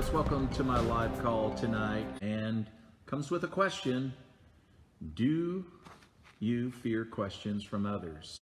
folks, welcome to my live call tonight, and comes with a question. Do you fear questions from others?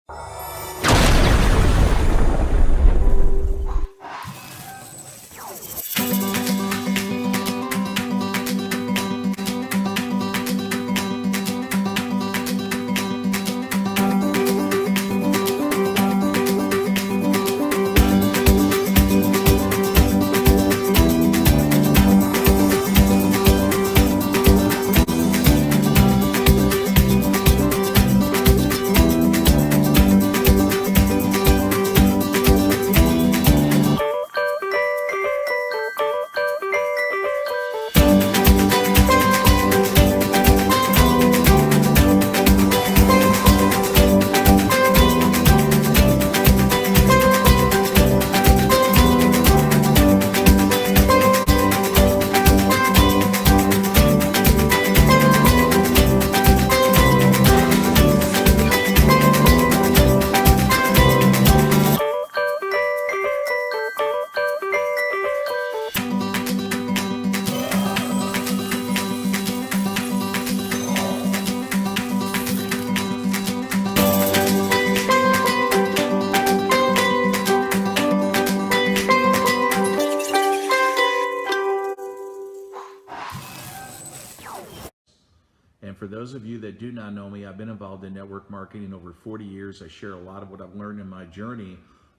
And for those of you that do not know me, I've been involved in network marketing over 40 years. I share a lot of what I've learned in my journey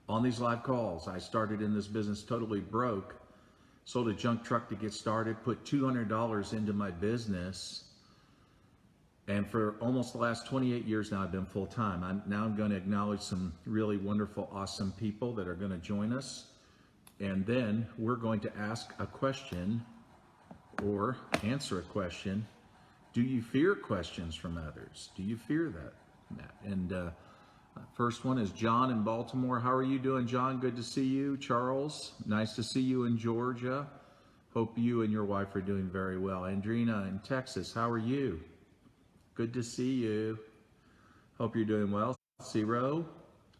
on these live calls. I started in this business totally broke, sold a junk truck to get started, put $200 into my business. And for almost the last 28 years now, I've been full-time. I'm going to acknowledge some really wonderful, awesome people that are going to join us. And then we're going to ask a question or answer a question. Do you fear questions from others? Do you fear that? And first one is John in Baltimore. How are you doing, John? Good to see you. Charles, nice to see you in Georgia. Hope you and your wife are doing very well. Andrina in Texas, how are you? Good to see you. Hope you're doing well. Ciro,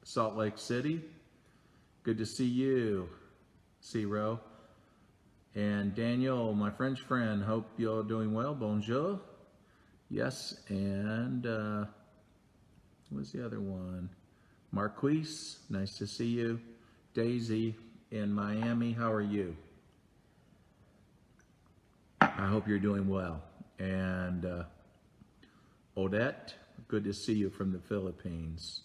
Salt Lake City. Good to see you, Ciro. And Daniel, my French friend, hope you're doing well. Bonjour. Yes, and what's the other one? Marquise, nice to see you. Daisy in Miami, how are you? I hope you're doing well. And Odette, good to see you from the Philippines.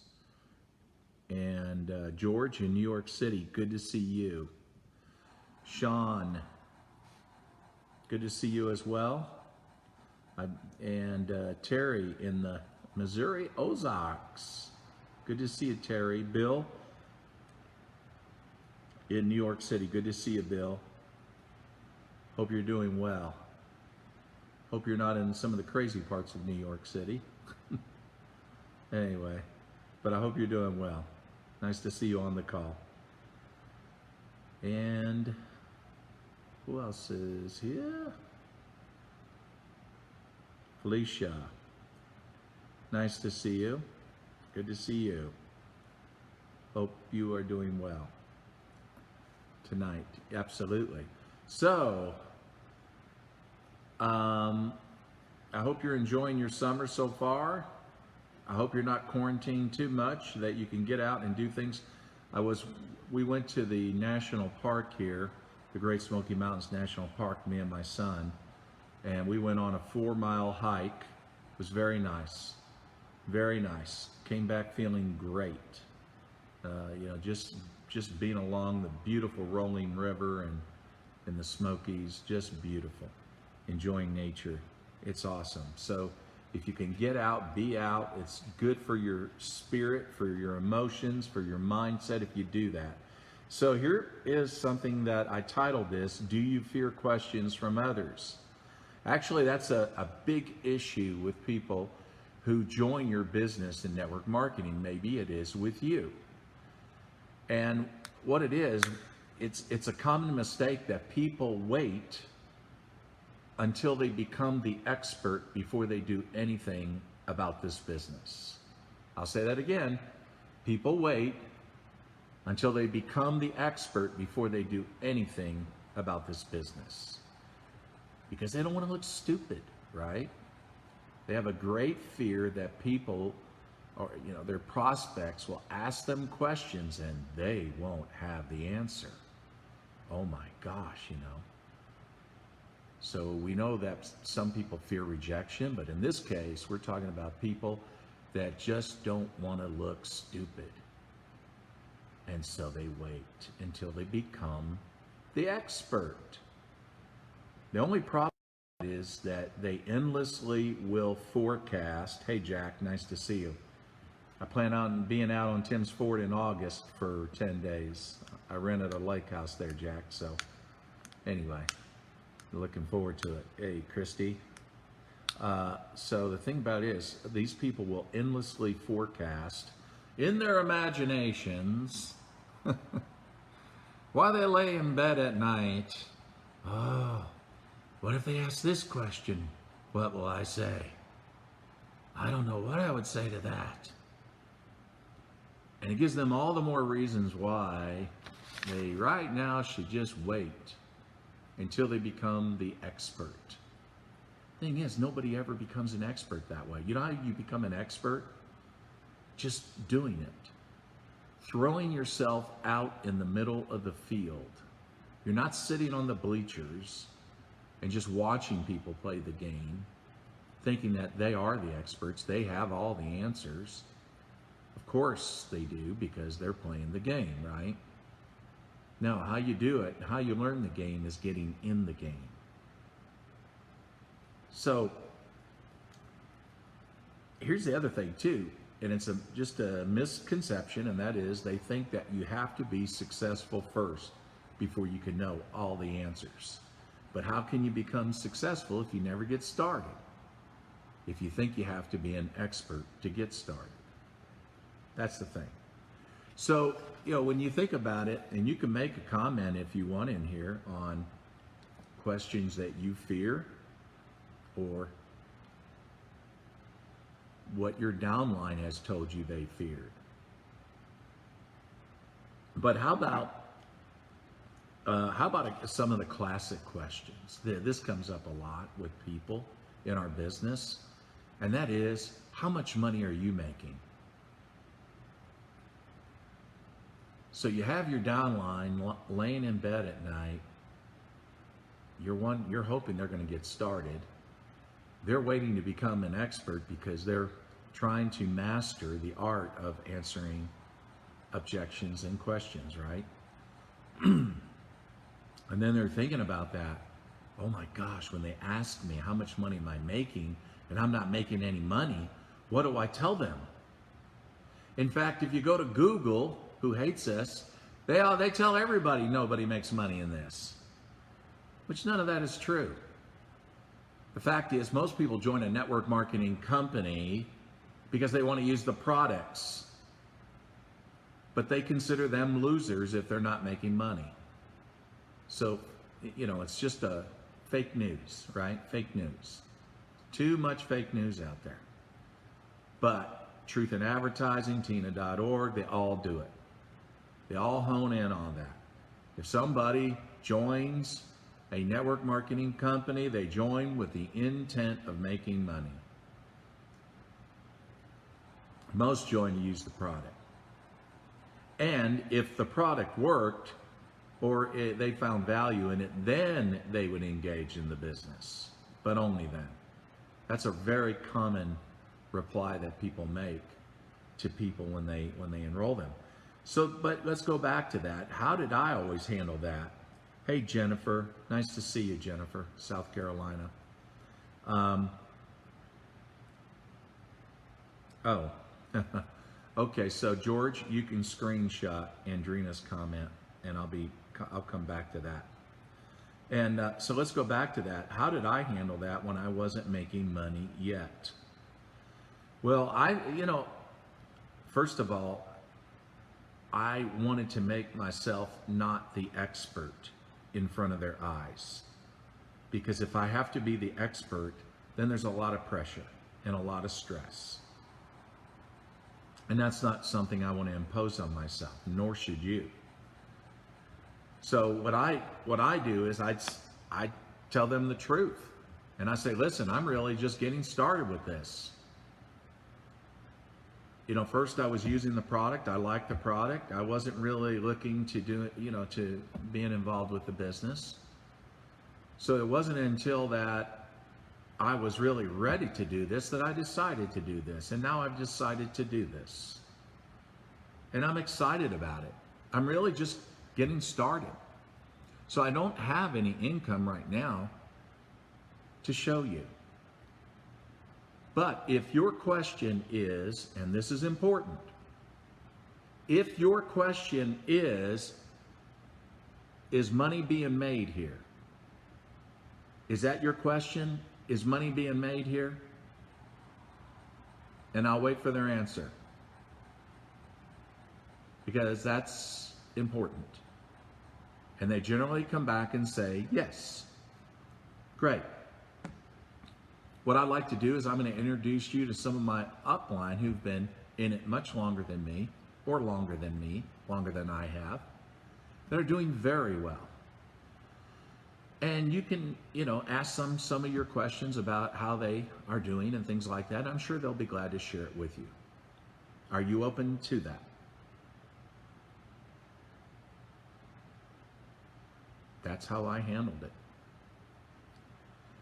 And George in New York City, good to see you. Sean, good to see you as well. And Terry in the Missouri Ozarks. Good to see you, Terry. Bill in New York City. Good to see you, Bill. Hope you're doing well. Hope you're not in some of the crazy parts of New York City. Anyway, but I hope you're doing well. Nice to see you on the call. And who else is here? Felicia, nice to see you. Good to see you. Hope you are doing well tonight. Absolutely. So, I hope you're enjoying your summer so far. I hope you're not quarantined too much, that you can get out and do things. We went to the national park here, the Great Smoky Mountains National Park, me and my son. And we went on a 4-mile hike. It was very nice, very nice. Came back feeling great. Just being along the beautiful rolling river and in the Smokies, just beautiful. Enjoying nature, it's awesome. So if you can get out, be out. It's good for your spirit, for your emotions, for your mindset if you do that. So here is something that I titled this, Do You Fear Questions from Others? Actually, that's a big issue with people who join your business in network marketing. Maybe it is with you. And what it is, it's a common mistake that people wait until they become the expert before they do anything about this business. I'll say that again. People wait until they become the expert before they do anything about this business because they don't want to look stupid, right? They have a great fear that people or their prospects will ask them questions and they won't have the answer. Oh my gosh. So we know that some people fear rejection, but in this case, we're talking about people that just don't want to look stupid. And so they wait until they become the expert. The only problem is that they endlessly will forecast. Hey, Jack, nice to see you. I plan on being out on Tim's Ford in August for 10 days. I rented a lake house there, Jack. So anyway, looking forward to it. Hey, Christy. So the thing about it is, these people will endlessly forecast in their imaginations while they lay in bed at night. Oh, what if they ask this question? What will I say? I don't know what I would say to that. And it gives them all the more reasons why they right now should just wait until they become the expert. Thing is, nobody ever becomes an expert that way. You know how you become an expert? Just doing it. Throwing yourself out in the middle of the field. You're not sitting on the bleachers and just watching people play the game, thinking that they are the experts, they have all the answers. Of course they do, because they're playing the game, right? Now, how you do it, how you learn the game is getting in the game. So, here's the other thing too, and it's just a misconception, and that is they think that you have to be successful first before you can know all the answers. But how can you become successful if you never get started? If you think you have to be an expert to get started. That's the thing. So, when you think about it, and you can make a comment if you want in here on questions that you fear or what your downline has told you they feared. But how about some of the classic questions? This comes up a lot with people in our business, and that is, how much money are you making? So you have your downline laying in bed at night. You're hoping they're going to get started. They're waiting to become an expert because they're trying to master the art of answering objections and questions, right? And then they're thinking about that. Oh my gosh, when they ask me how much money am I making and I'm not making any money, what do I tell them? In fact, if you go to Google, who hates us, they tell everybody nobody makes money in this, which none of that is true. The fact is, most people join a network marketing company because they want to use the products, but they consider them losers if they're not making money. So, it's just a fake news, right? Fake news. Too much fake news out there. But Truth in Advertising, Tina.org, they all do it. They all hone in on that. If somebody joins a network marketing company, they join with the intent of making money. Most join to use the product. And if the product worked, or they found value in it, then they would engage in the business, but only then. That's a very common reply that people make to people when they enroll them. So, but let's go back to that. How did I always handle that? Hey, Jennifer, nice to see you, Jennifer, South Carolina. Okay, so George, you can screenshot Andrina's comment, and I'll come back to that. And so let's go back to that. How did I handle that when I wasn't making money yet? Well, first of all, I wanted to make myself not the expert in front of their eyes. Because if I have to be the expert, then there's a lot of pressure and a lot of stress. And that's not something I want to impose on myself, nor should you. So what I do is I tell them the truth, and I say, listen, I'm really just getting started with this. You know, first I was using the product. I liked the product. I wasn't really looking to do it, you know, to being involved with the business. So it wasn't until that I was really ready to do this that I decided to do this. And now I've decided to do this. And I'm excited about it. I'm really just getting started. So I don't have any income right now to show you. But if your question is, and this is important, if your question is money being made here? Is that your question? Is money being made here? And I'll wait for their answer, because that's important. And they generally come back and say, yes. Great. What I'd like to do is I'm going to introduce you to some of my upline who've been in it much longer than me, or longer than I have. They're doing very well. And you can, you know, ask them some of your questions about how they are doing and things like that. I'm sure they'll be glad to share it with you. Are you open to that? That's how I handled it.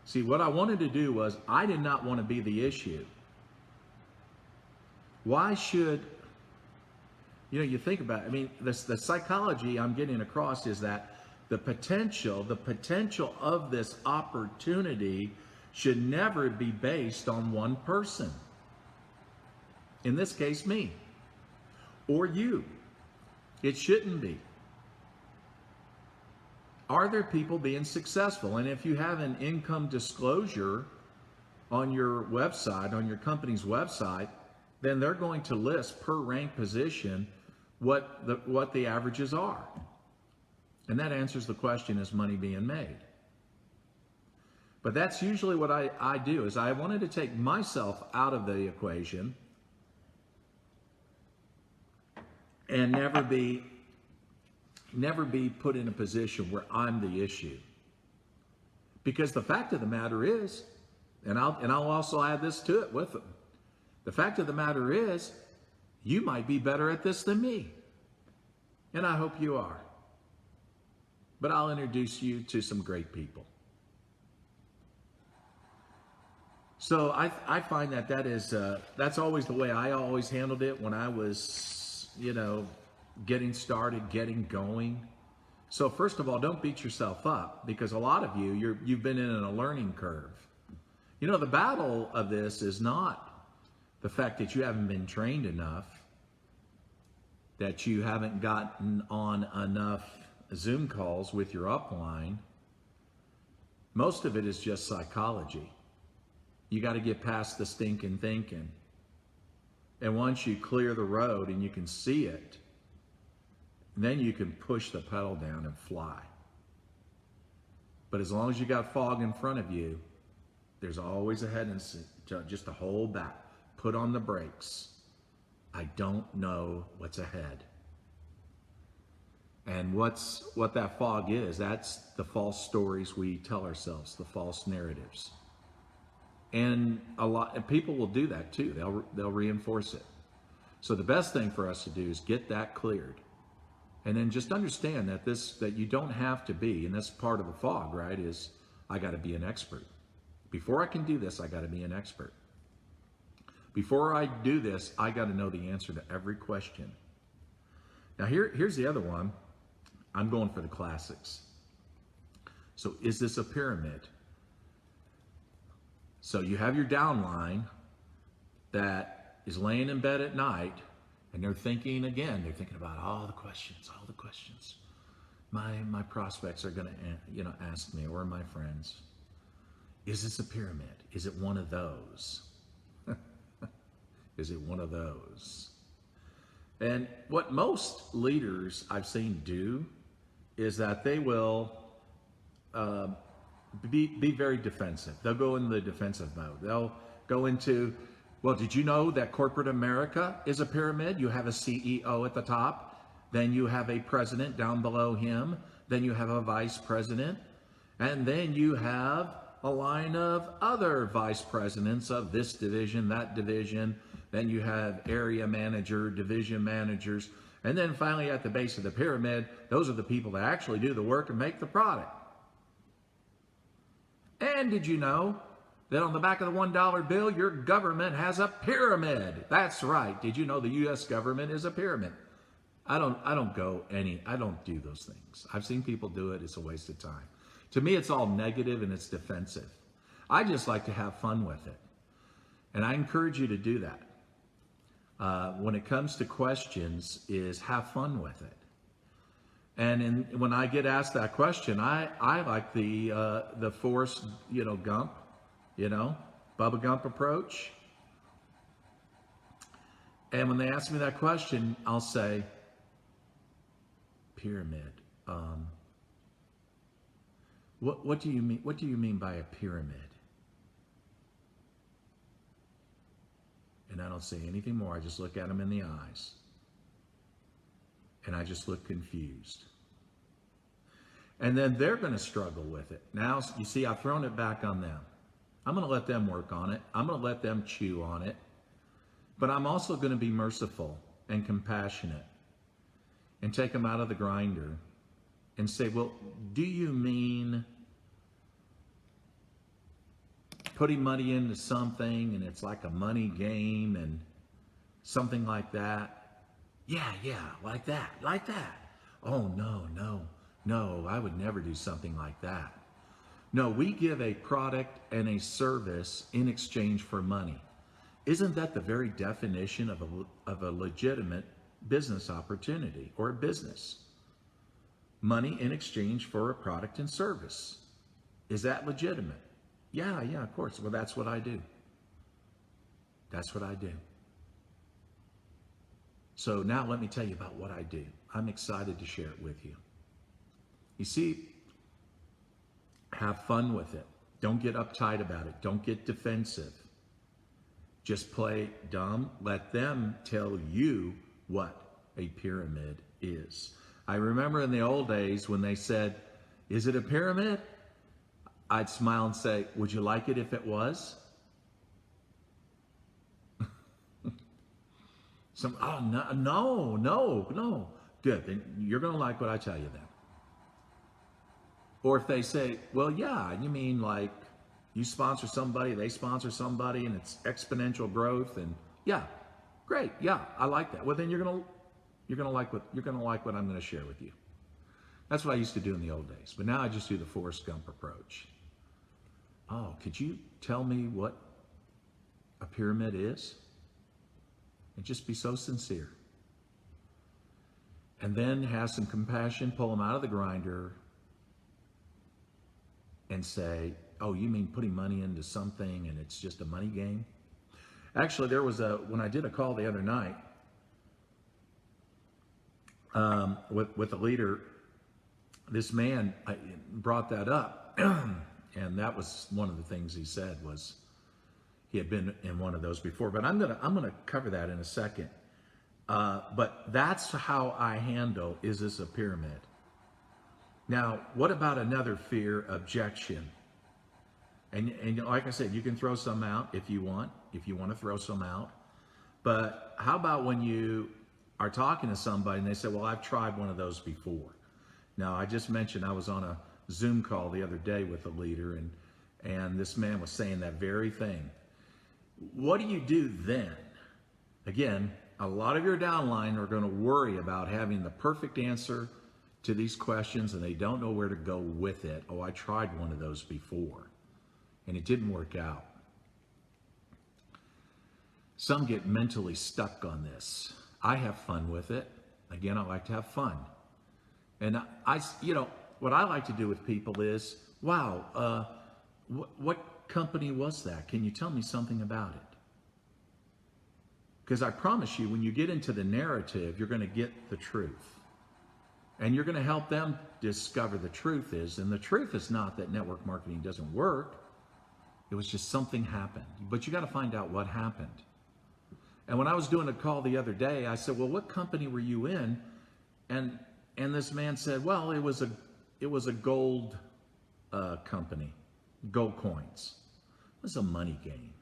See, what I wanted to do was, I did not want to be the issue. Why should, you know, you think about it, I mean, the psychology I'm getting across is that the potential of this opportunity should never be based on one person. In this case, me or you. It shouldn't be. Are there people being successful? And if you have an income disclosure on your website, on your company's website, then they're going to list per rank position what the averages are. And that answers the question, is money being made? But that's usually what I do, is I wanted to take myself out of the equation and never be put in a position where I'm the issue. Because the fact of the matter is, and I'll also add this to it with them, the fact of the matter is, you might be better at this than me. And I hope you are. But I'll introduce you to some great people. So I find that is that's always the way I always handled it when I was, you know, getting started, getting going. So first of all, don't beat yourself up, because a lot of you've been in a learning curve. You know, the battle of this is not the fact that you haven't been trained enough, that you haven't gotten on enough Zoom calls with your upline. Most of it is just psychology. You got to get past the stinking thinking. And once you clear the road and you can see it, then you can push the pedal down and fly. But as long as you got fog in front of you, there's always a hesitancy just to hold back, put on the brakes. I don't know what's ahead. And what that fog is, that's the false stories we tell ourselves, the false narratives. And a lot of people will do that too. They'll reinforce it. So the best thing for us to do is get that cleared. And then just understand that you don't have to be, and that's part of the fog, right? Is I got to be an expert. Before I can do this, I got to be an expert. Before I do this, I got to know the answer to every question. Now here's the other one. I'm going for the classics. So is this a pyramid? So you have your downline that is laying in bed at night, and they're thinking about all the questions my prospects are going to ask me, or my friends. Is this a pyramid? Is it one of those? Is it one of those? And what most leaders I've seen do is that they will be very defensive. They'll go in the defensive mode. They'll go into, well, did you know that corporate America is a pyramid? You have a CEO at the top, then you have a president down below him, Then you have a vice president, and then you have a line of other vice presidents of this division, that division. Then you have area manager, division managers, and then finally at the base of the pyramid, those are the people that actually do the work and make the product. And did you know that on the back of the $1 bill, your government has a pyramid? That's right. Did you know the U.S. government is a pyramid? I don't do those things. I've seen people do it. It's a waste of time. To me, it's all negative and it's defensive. I just like to have fun with it. And I encourage you to do that. When it comes to questions, is have fun with it. And when I get asked that question, I like the Forrest, Gump, Bubba Gump approach. And when they ask me that question, I'll say, pyramid. What do you mean? What do you mean by a pyramid? And I don't say anything more. I just look at them in the eyes. And I just look confused. And then they're going to struggle with it. Now, you see, I've thrown it back on them. I'm going to let them work on it. I'm going to let them chew on it. But I'm also going to be merciful and compassionate and take them out of the grinder and say, well, do you mean putting money into something and it's like a money game and something like that? Yeah, like that. Oh, no, I would never do something like that. No, we give a product and a service in exchange for money. Isn't that the very definition of a legitimate business opportunity or a business? Money in exchange for a product and service. Is that legitimate? Yeah, of course. Well, that's what I do. That's what I do. So now let me tell you about what I do. I'm excited to share it with you. You see, have fun with it. Don't get uptight about it. Don't get defensive. Just play dumb. Let them tell you what a pyramid is. I remember in the old days when they said, is it a pyramid? I'd smile and say, would you like it if it was? No. Good, then you're going to like what I tell you then. Or if they say, well, yeah, you mean like you sponsor somebody, they sponsor somebody, and it's exponential growth, and yeah, great, yeah, I like that. Well, then you're gonna like what I'm going to share with you. That's what I used to do in the old days, but now I just do the Forrest Gump approach. Oh, could you tell me what a pyramid is? And just be so sincere. And then have some compassion, pull them out of the grinder, and say, oh, you mean putting money into something and it's just a money game? Actually, there was when I did a call the other night with a leader, this man brought that up. And that was one of the things he said was he had been in one of those before. But I'm gonna cover that in a second. But that's how I handle, is this a pyramid? Now, what about another fear, objection? And like I said, you can throw some out if you want to throw some out. But how about when you are talking to somebody and they say, well, I've tried one of those before. Now, I just mentioned I was on a Zoom call the other day with a leader, and this man was saying that very thing. What do you do then? Again, a lot of your downline are going to worry about having the perfect answer to these questions, and they don't know where to go with it. Oh, I tried one of those before, and it didn't work out. Some get mentally stuck on this. I have fun with it. Again, I like to have fun. And what I like to do with people is, wow, what company was that? Can you tell me something about it? Because I promise you, when you get into the narrative, you're going to get the truth. And you're going to help them discover the truth is. And the truth is not that network marketing doesn't work. It was just something happened. But you got to find out what happened. And when I was doing a call the other day, I said, well, what company were you in? And this man said, well, it was it was a gold company, gold coins. It was a money game.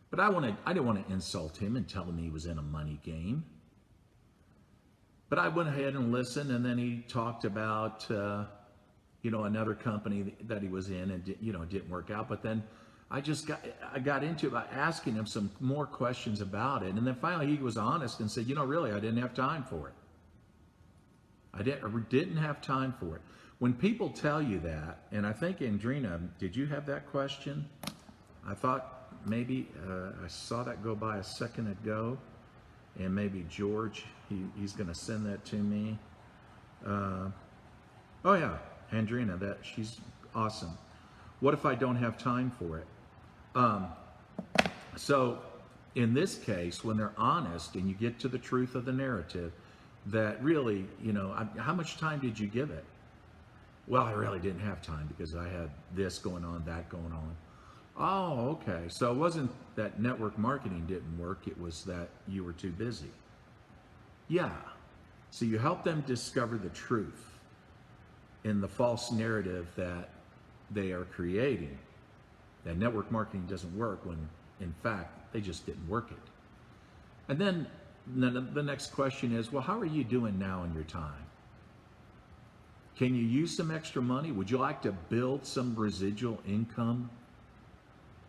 But I didn't want to insult him and tell him he was in a money game. But I went ahead and listened, and then he talked about, another company that he was in, and it didn't work out. But then I got into it by asking him some more questions about it, and then finally he was honest and said, really, I didn't have time for it. I didn't have time for it. When people tell you that, and I think Andrina, did you have that question? I thought maybe I saw that go by a second ago, and maybe George, he's going to send that to me. Oh yeah, Andrina, she's awesome. What if I don't have time for it? So in this case, when they're honest and you get to the truth of the narrative, that really, how much time did you give it? Well, I really didn't have time because I had this going on, that going on. Oh, okay. So it wasn't that network marketing didn't work, it was that you were too busy. Yeah. So you help them discover the truth in the false narrative that they are creating. That network marketing doesn't work when, in fact, they just didn't work it. And then the next question is, well, how are you doing now in your time? Can you use some extra money? Would you like to build some residual income?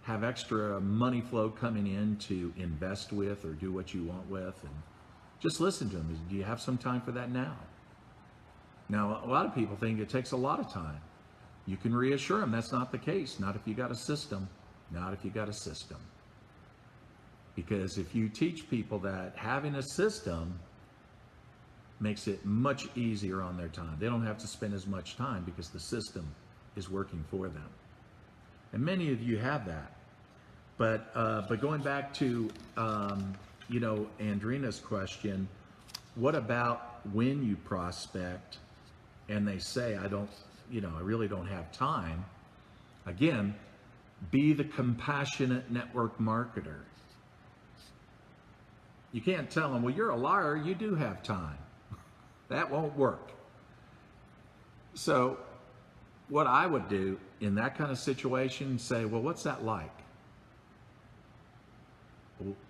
Have extra money flow coming in to invest with or do what you want with? And just listen to them. Do you have some time for that now? Now, a lot of people think it takes a lot of time. You can reassure them that's not the case. Not if you got a system. Not if you got a system. Because if you teach people that having a system makes it much easier on their time. They don't have to spend as much time because the system is working for them. And many of you have that. But going back to, Andrina's question, what about when you prospect and they say, I really don't have time? Again, be the compassionate network marketer. You can't tell them, well, you're a liar, you do have time. That won't work. So what I would do in that kind of situation, say, well, what's that like?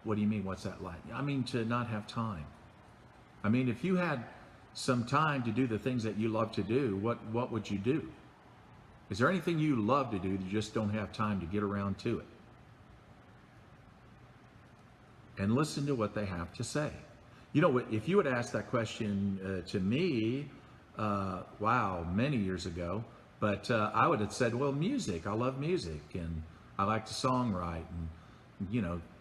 What do you mean, what's that like? I mean, to not have time. I mean, if you had some time to do the things that you love to do, what would you do? Is there anything you love to do, you just don't have time to get around to it? And listen to what they have to say. If you would ask that question to me, many years ago, but I would have said, well, music. I love music, and I like to songwrite, and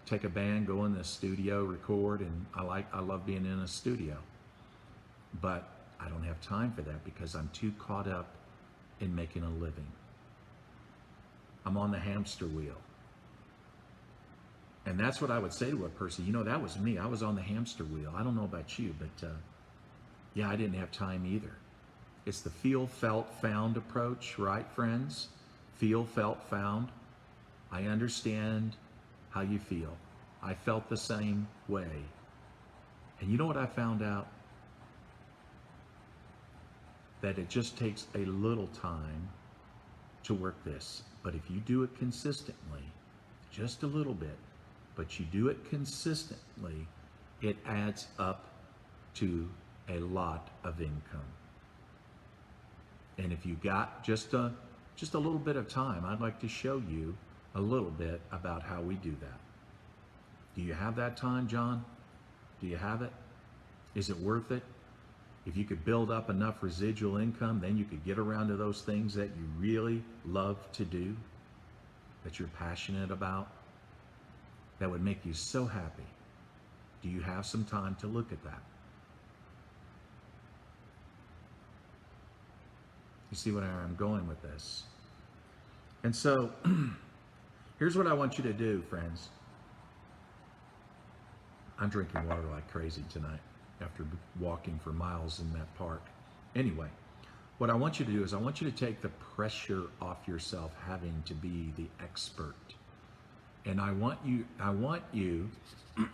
take a band, go in the studio, record, and I love being in a studio. But I don't have time for that because I'm too caught up in making a living. I'm on the hamster wheel. And that's what I would say to a person. That was me. I was on the hamster wheel. I don't know about you, but I didn't have time either. It's the feel, felt, found approach, right, friends? Feel, felt, found. I understand how you feel. I felt the same way. And you know what I found out? That it just takes a little time to work this. But if you do it consistently, just a little bit, but you do it consistently, it adds up to a lot of income. And if you got just a little bit of time, I'd like to show you a little bit about how we do that. Do you have that time, John? Do you have it? Is it worth it? If you could build up enough residual income, then you could get around to those things that you really love to do, that you're passionate about, that would make you so happy. Do you have some time to look at that? You see where I'm going with this? And so, here's what I want you to do, friends. I'm drinking water like crazy tonight after walking for miles in that park. Anyway, what I want you to do is I want you to take the pressure off yourself having to be the expert. And I want you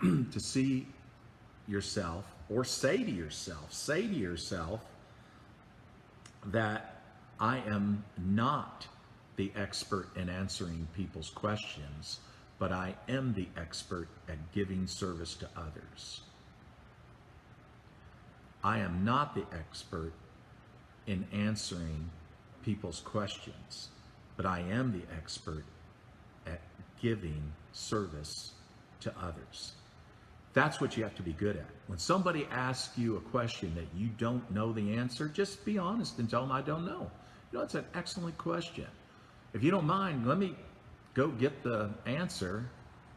to see yourself, or say to yourself that I am not the expert in answering people's questions, but I am the expert at giving service to others. I am not the expert in answering people's questions, but I am the expert at giving service to others. That's what you have to be good at. When somebody asks you a question that you don't know the answer, just be honest and tell them I don't know. You know, it's an excellent question. If you don't mind, let me go get the answer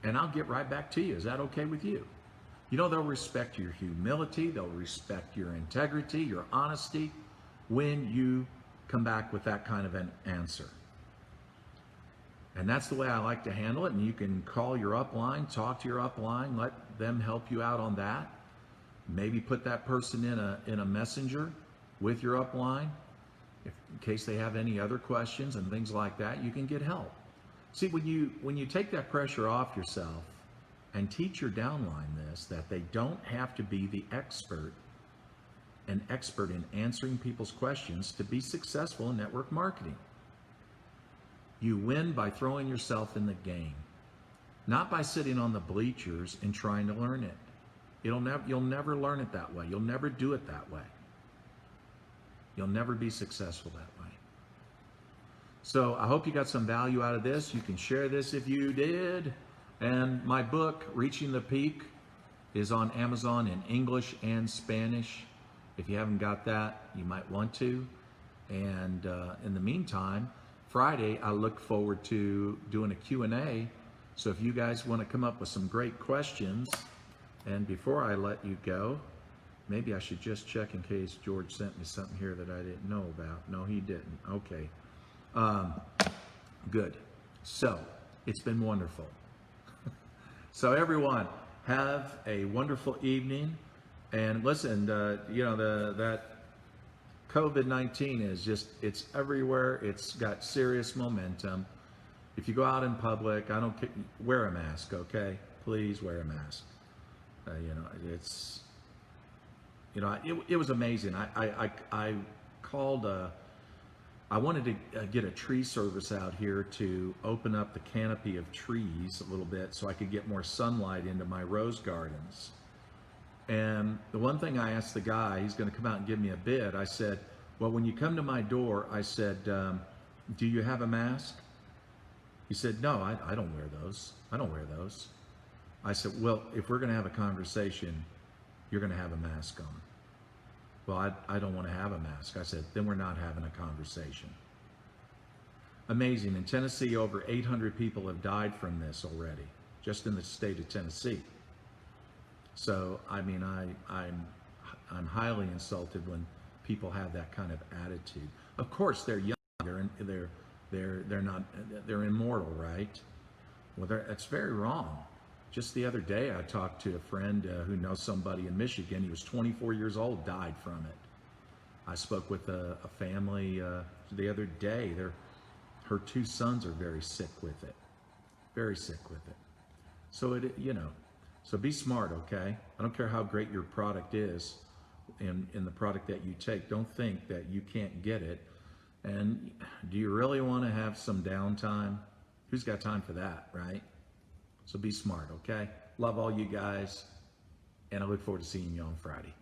and I'll get right back to you. Is that okay with you? You know, they'll respect your humility, they'll respect your integrity, your honesty when you come back with that kind of an answer. And that's the way I like to handle it. And you can call your upline, talk to your upline, let them help you out on that. Maybe put that person in a messenger with your upline. In case they have any other questions and things like that, you can get help. See, when you take that pressure off yourself and teach your downline this, that they don't have to be the expert, an expert in answering people's questions to be successful in network marketing. You win by throwing yourself in the game, not by sitting on the bleachers and trying to learn it. You'll never learn it that way. You'll never do it that way. You'll never be successful that way. So I hope you got some value out of this. You can share this if you did. And my book, Reaching the Peak, is on Amazon in English and Spanish. If you haven't got that, you might want to. And in the meantime, Friday, I look forward to doing a Q&A. So if you guys want to come up with some great questions, and before I let you go, maybe I should just check in case George sent me something here that I didn't know about. No, he didn't. Okay. Good. So it's been wonderful. So everyone, have a wonderful evening. And listen, that COVID-19 is just, it's everywhere. It's got serious momentum. If you go out in public, I don't care, wear a mask, okay? Please wear a mask. It was amazing. I called, I wanted to get a tree service out here to open up the canopy of trees a little bit so I could get more sunlight into my rose gardens. And the one thing I asked the guy, he's going to come out and give me a bid. I said, well, when you come to my door, I said, do you have a mask? He said, no, I don't wear those. I don't wear those. I said, well, if we're going to have a conversation, you're going to have a mask on. Well, I don't want to have a mask. I said, then we're not having a conversation. Amazing. In Tennessee, over 800 people have died from this already, just in the state of Tennessee. So, I mean, I'm highly insulted when people have that kind of attitude. Of course, they're young. They're immortal, right? Well, that's very wrong. Just the other day, I talked to a friend who knows somebody in Michigan. He was 24 years old, died from it. I spoke with a family the other day. Her two sons are very sick with it. Very sick with it. So so be smart, okay? I don't care how great your product is in the product that you take. Don't think that you can't get it. And do you really want to have some downtime? Who's got time for that, right? So be smart, okay? Love all you guys, and I look forward to seeing you on Friday.